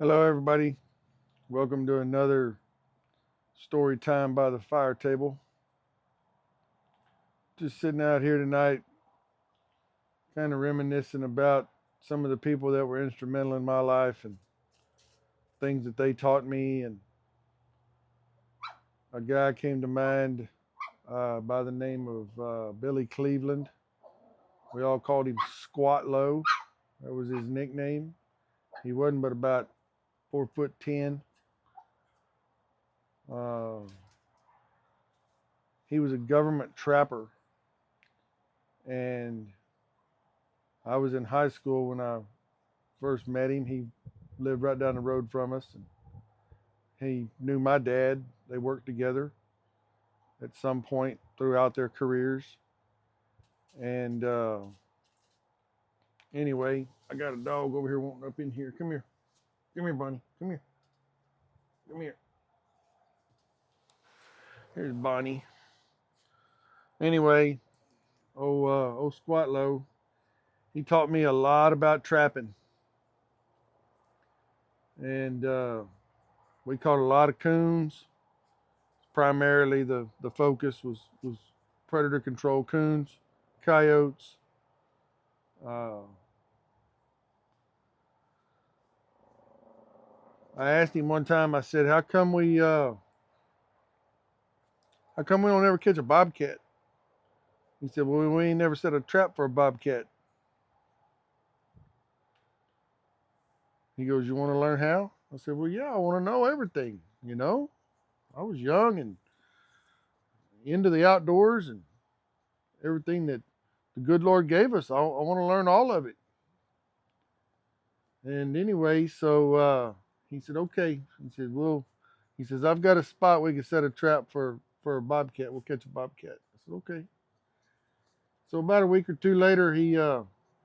Hello, everybody. Welcome to another story time by the fire table. Just sitting out here tonight, kind of reminiscing about some of the people that were instrumental in my life and things that they taught me. And a guy came to mind by the name of Billy Cleveland. We all called him Squatlow. That was his nickname. He wasn't but about 4'10". Uh, he was a government trapper, and I was in high school when I first met him. He lived right down the road from us, and he knew my dad. They worked together at some point throughout their careers. And anyway, I got a dog over here wanting up in here. Come here. Come here, Bonnie. Come here. Come here. Here's Bonnie. Anyway, old Squatlow, he taught me a lot about trapping. And we caught a lot of coons. Primarily the focus was predator control coons, coyotes. Uh, I asked him one time. I said, how come we don't ever catch a bobcat?" He said, "Well, we ain't never set a trap for a bobcat." He goes, "You want to learn how?" I said, "Well, yeah, I want to know everything. I was young and into the outdoors and everything that the good Lord gave us. I want to learn all of it." And anyway, so he said, "Okay." He said, "Well," he says, "I've got a spot we can set a trap for a bobcat. We'll catch a bobcat." I said, "Okay." So about a week or two later, he's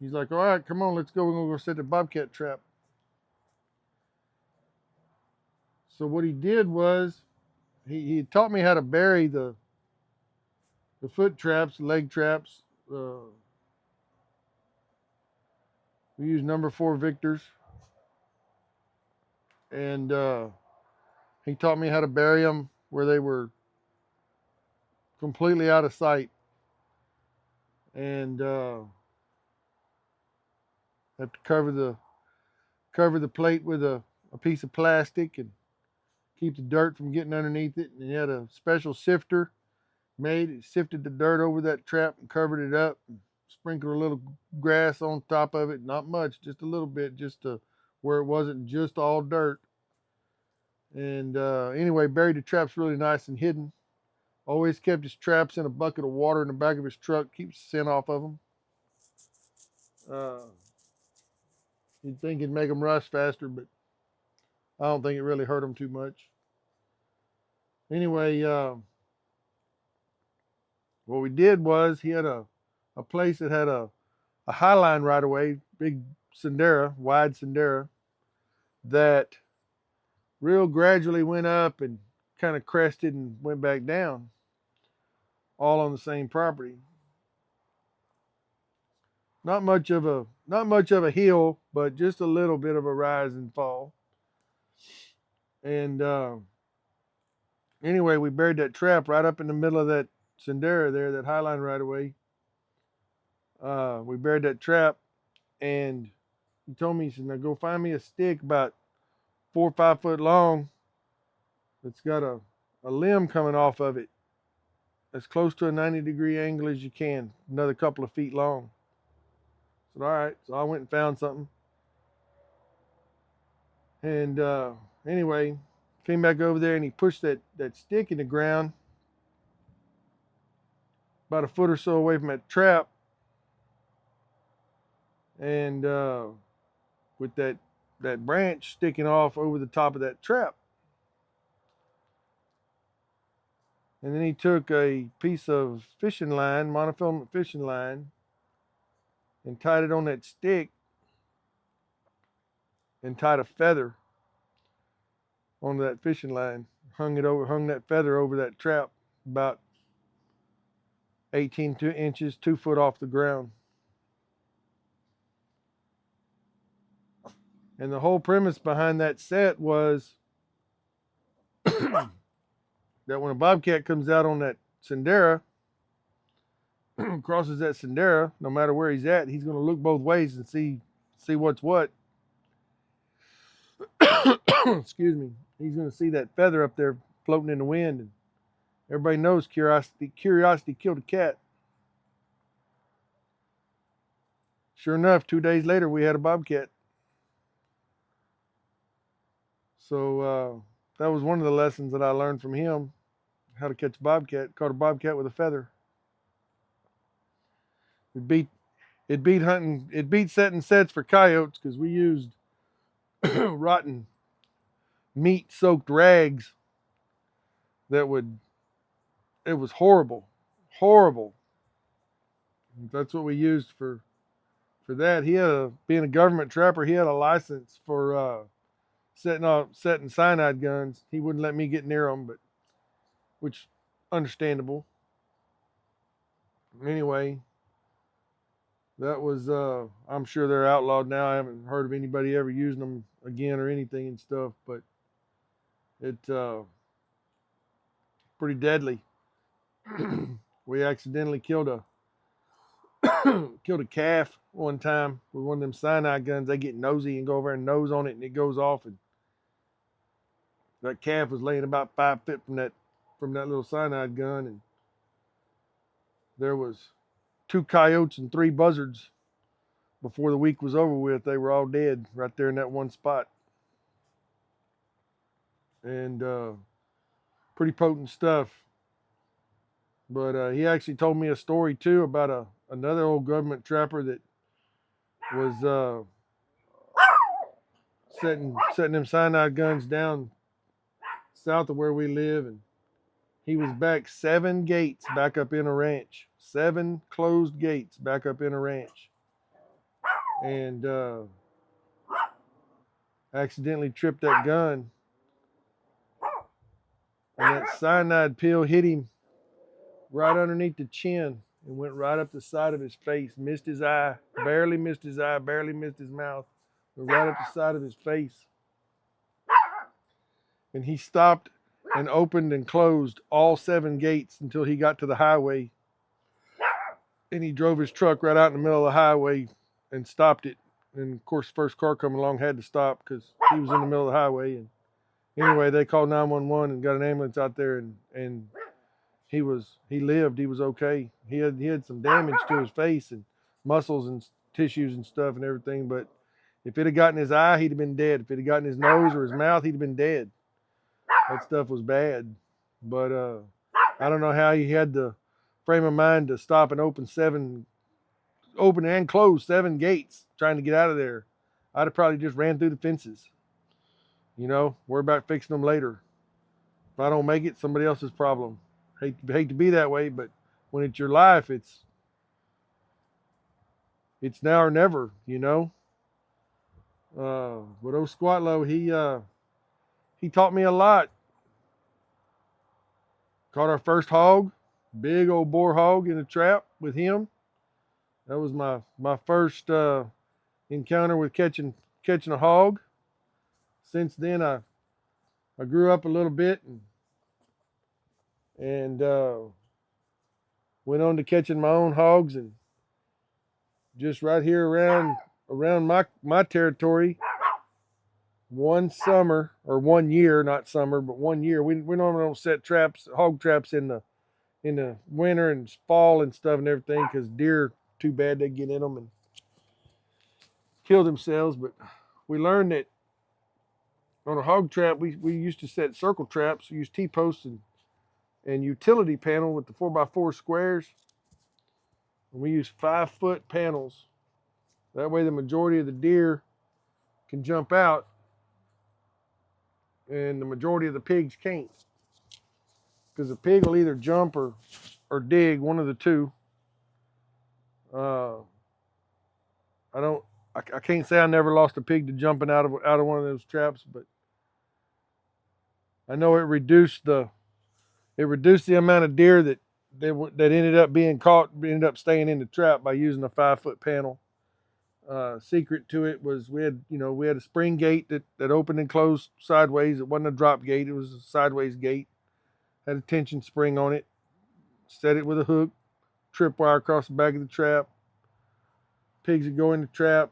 like, "All right, come on, let's go. We're gonna go set the bobcat trap." So what he did was he taught me how to bury the foot traps, leg traps. We use number 4 Victors, and he taught me how to bury them where they were completely out of sight, and have to cover the plate with a piece of plastic and keep the dirt from getting underneath it. And he had a special sifter made. It sifted the dirt over that trap and covered it up, and sprinkled a little grass on top of it. Not much, just a little bit, just to where it wasn't just all dirt. And anyway, buried the traps really nice and hidden. Always kept his traps in a bucket of water in the back of his truck, keeps the scent off of them. Uh, you'd think it'd make them rust faster, but I don't think it really hurt them too much. Anyway, what we did was he had a place that had a high line right away, big Sendera, wide Sendera, that real gradually went up and kind of crested and went back down, all on the same property. Not much of a hill, but just a little bit of a rise and fall. And anyway, we buried that trap right up in the middle of that Sendera there, that highline right away. We buried that trap, and he told me, he said, "Now go find me a stick about 4 or 5 foot long that's got a limb coming off of it as close to a 90-degree angle as you can, another couple of feet long." I said, "All right." So I went and found something. And anyway, came back over there and he pushed that stick in the ground about a foot or so away from that trap. And with that branch sticking off over the top of that trap. And then he took a piece of fishing line, monofilament fishing line, and tied it on that stick and tied a feather onto that fishing line. Hung that feather over that trap about 18 inches, 2 foot off the ground. And the whole premise behind that set was that when a bobcat comes out on that Sendera, crosses that Sendera, no matter where he's at, he's going to look both ways and see what's what. Excuse me. He's going to see that feather up there floating in the wind. And everybody knows curiosity killed a cat. Sure enough, 2 days later, we had a bobcat. So that was one of the lessons that I learned from him, how to catch a bobcat. Caught a bobcat with a feather. It beat setting sets for coyotes because we used rotten meat-soaked rags it was horrible. That's what we used for that. Being a government trapper, he had a license for setting cyanide guns. He wouldn't let me get near them, which understandable. Anyway, that was I'm sure they're outlawed now. I haven't heard of anybody ever using them again or anything and stuff, but it's pretty deadly. We accidentally killed a calf one time with one of them cyanide guns. They get nosy and go over and nose on it, and it goes off. And that calf was laying about 5 feet from that little cyanide gun, and there was 2 coyotes and 3 buzzards. Before the week was over with, they were all dead right there in that one spot. And pretty potent stuff. But he actually told me a story too about another old government trapper that was setting them cyanide guns down south of where we live, and he was back 7 gates back up in a ranch. 7 closed gates back up in a ranch. And accidentally tripped that gun. And that cyanide pill hit him right underneath the chin and went right up the side of his face. Missed his eye, barely missed his eye, barely missed his mouth, but right up the side of his face. And he stopped and opened and closed all 7 gates until he got to the highway. And he drove his truck right out in the middle of the highway and stopped it. And of course, the first car coming along had to stop because he was in the middle of the highway. And anyway, they called 911 and got an ambulance out there, and he lived. He was okay. He had some damage to his face and muscles and tissues and stuff and everything. But if it had gotten his eye, he'd have been dead. If it had gotten his nose or his mouth, he'd have been dead. That stuff was bad. But I don't know how he had the frame of mind to stop and open and close 7 gates trying to get out of there. I'd have probably just ran through the fences. Worry about fixing them later. If I don't make it, somebody else's problem. Hate to be that way, but when it's your life, it's now or never, But old Squatlow, he taught me a lot. Caught our first hog, big old boar hog in a trap with him. That was my first encounter with catching a hog. Since then, I grew up a little bit and went on to catching my own hogs, and just right here around my territory. One summer, or 1 year, not summer, but 1 year. We normally don't set hog traps in the winter and fall and stuff and everything, because deer, too bad they get in them and kill themselves. But we learned that on a hog trap, we used to set circle traps. We used T-posts and utility panel with the 4x4 squares. And we use 5-foot panels. That way the majority of the deer can jump out, and the majority of the pigs can't. Because the pig will either jump or dig, one of the two. I can't say I never lost a pig to jumping out of one of those traps, but I know it reduced the amount of deer that ended up being caught, ended up staying in the trap by using a 5-foot panel. secret to it was we had a spring gate that opened and closed sideways. It wasn't a drop gate; it was a sideways gate. Had a tension spring on it. Set it with a hook, tripwire across the back of the trap. Pigs would go in the trap.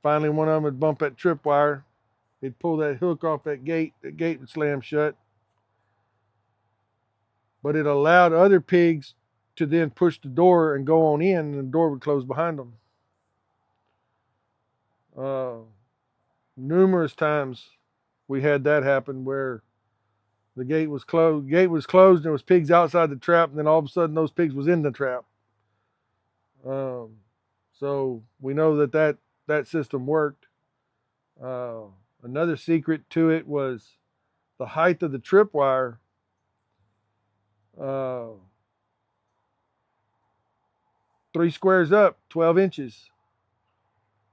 Finally, one of them would bump that tripwire. They'd pull that hook off that gate. The gate would slam shut. But it allowed other pigs to then push the door and go on in, and the door would close behind them. Numerous times we had that happen where the gate was closed. And there was pigs outside the trap, and then all of a sudden those pigs was in the trap. So we know that system worked. Another secret to it was the height of the tripwire. 3 squares up, 12 inches.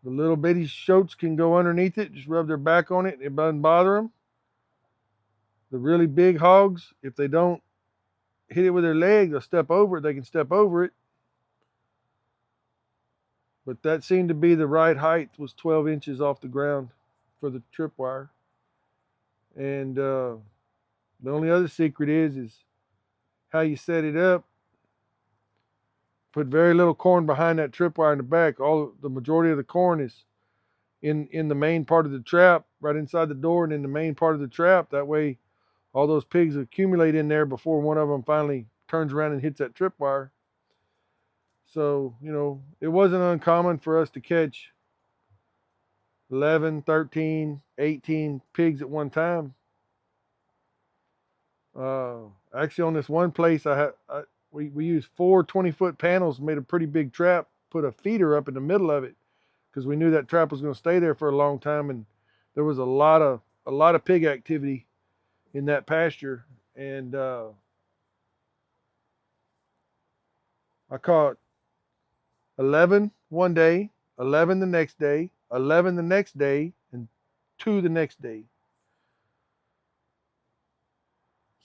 The little bitty shoats can go underneath it, just rub their back on it. It doesn't bother them. The really big hogs, if they don't hit it with their leg, they'll step over it. They can step over it. But that seemed to be the right height, was 12 inches off the ground for the tripwire. And the only other secret is how you set it up. Put very little corn behind that tripwire in the back. The majority of the corn is in the main part of the trap, right inside the door and in the main part of the trap. That way all those pigs accumulate in there before one of them finally turns around and hits that tripwire. So, it wasn't uncommon for us to catch 11, 13, 18 pigs at one time. Actually, on this one place, we used 4 20-foot panels, made a pretty big trap, put a feeder up in the middle of it because we knew that trap was going to stay there for a long time, and there was a lot of pig activity in that pasture. And I caught 11 one day, 11 the next day, 11 the next day, and 2 the next day.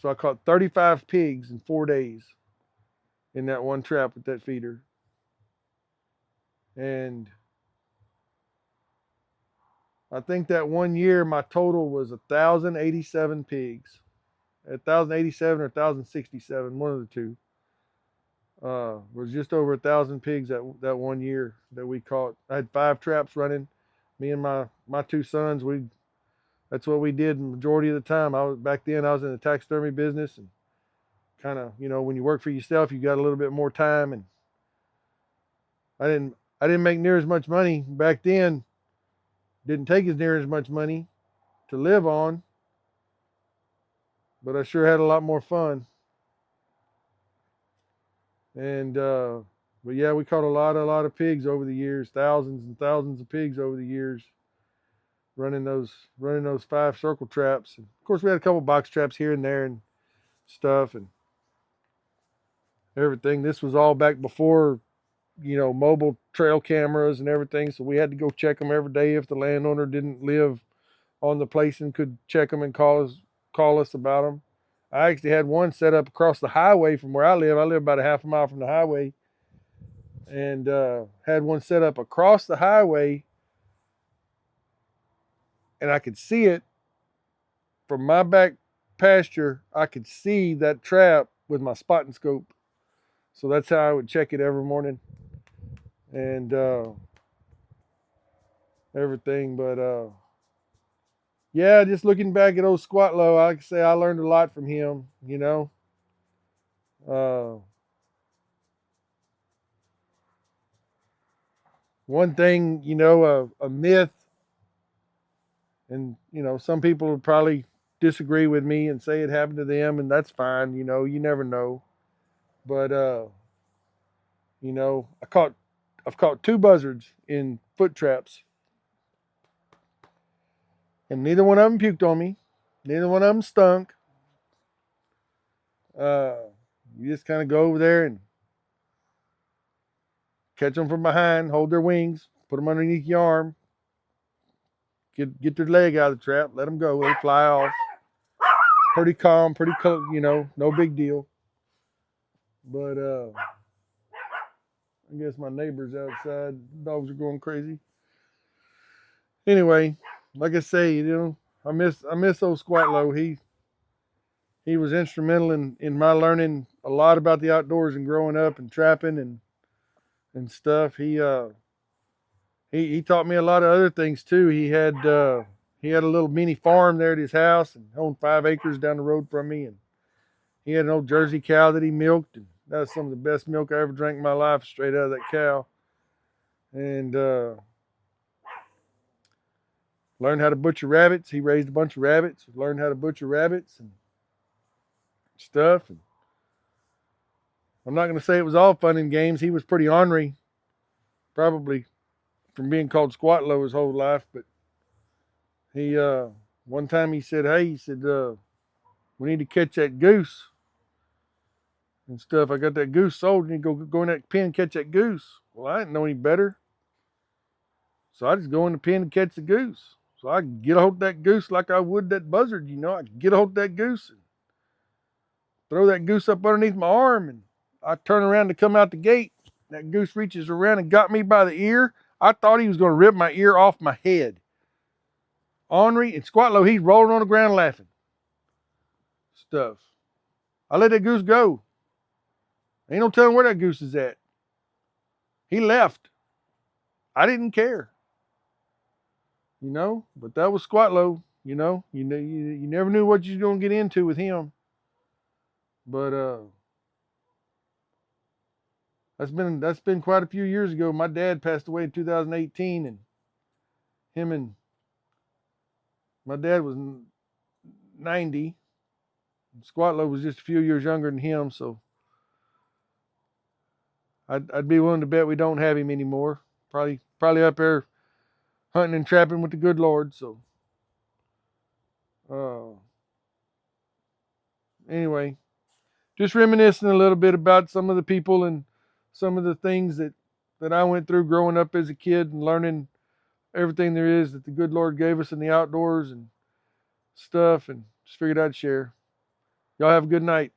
So I caught 35 pigs in 4 days in that one trap with that feeder. And I think that one year my total was 1,087 pigs. 1,087 or 1,067, one of the two. Was just over 1,000 pigs that one year that we caught. I had 5 traps running. Me and my 2 sons, that's what we did the majority of the time. Back then I was in the taxidermy business, and kind of, when you work for yourself, you got a little bit more time, and I didn't make near as much money back then. Didn't take as near as much money to live on, but I sure had a lot more fun. And but yeah, we caught a lot of pigs over the years, thousands and thousands of pigs over the years, running those 5 circle traps. And of course, we had a couple box traps here and there and stuff and everything. This was all back before, mobile trail cameras and everything, so we had to go check them every day if the landowner didn't live on the place and could check them and call us about them. I actually had one set up across the highway from where I live. I live about a half a mile from the highway, and had one set up across the highway, and I could see it from my back pasture. I could see that trap with my spotting scope, so that's how I would check it every morning and everything. But yeah, just looking back at old Squatlow, I can say I learned a lot from him. One thing, a myth, and some people would probably disagree with me and say it happened to them, and that's fine. You never know. But I've caught 2 buzzards in foot traps, and neither one of them puked on me. Neither one of them stunk. You just kind of go over there and catch them from behind, hold their wings, put them underneath your arm, get their leg out of the trap, let them go, they fly off. Pretty calm, no big deal. But I guess my neighbor's outside. Dogs are going crazy. Anyway, like I say, I miss old Squatlow. He was instrumental in my learning a lot about the outdoors and growing up and trapping and stuff. He taught me a lot of other things too. He had a little mini farm there at his house and owned 5 acres down the road from me, and he had an old Jersey cow that he milked, and that was some of the best milk I ever drank in my life, straight out of that cow. And learned how to butcher rabbits. He raised a bunch of rabbits. Learned how to butcher rabbits and stuff. And I'm not going to say it was all fun and games. He was pretty ornery, probably from being called Squatlow his whole life. But he one time he said, "Hey," he said, "we need to catch that goose and stuff. I got that goose sold. You need to go in that pen and catch that goose." Well, I didn't know any better, so I just go in the pen and catch the goose. So I get a hold of that goose like I would that buzzard. I get a hold of that goose and throw that goose up underneath my arm, and I turn around to come out the gate. That goose reaches around and got me by the ear. I thought he was going to rip my ear off my head. Ornery and Squatlow, he's rolling on the ground laughing. Stuff. I let that goose go. Ain't no telling where that goose is at. He left. I didn't care. But that was Squatlow. You never knew what you was going to get into with him. But that's been quite a few years ago. My dad passed away in 2018, and my dad was 90. Squatlow was just a few years younger than him, so I'd be willing to bet we don't have him anymore. Probably up there hunting and trapping with the good Lord. So anyway, just reminiscing a little bit about some of the people and some of the things that I went through growing up as a kid and learning everything there is that the good Lord gave us in the outdoors and stuff, and just figured I'd share. Y'all have a good night.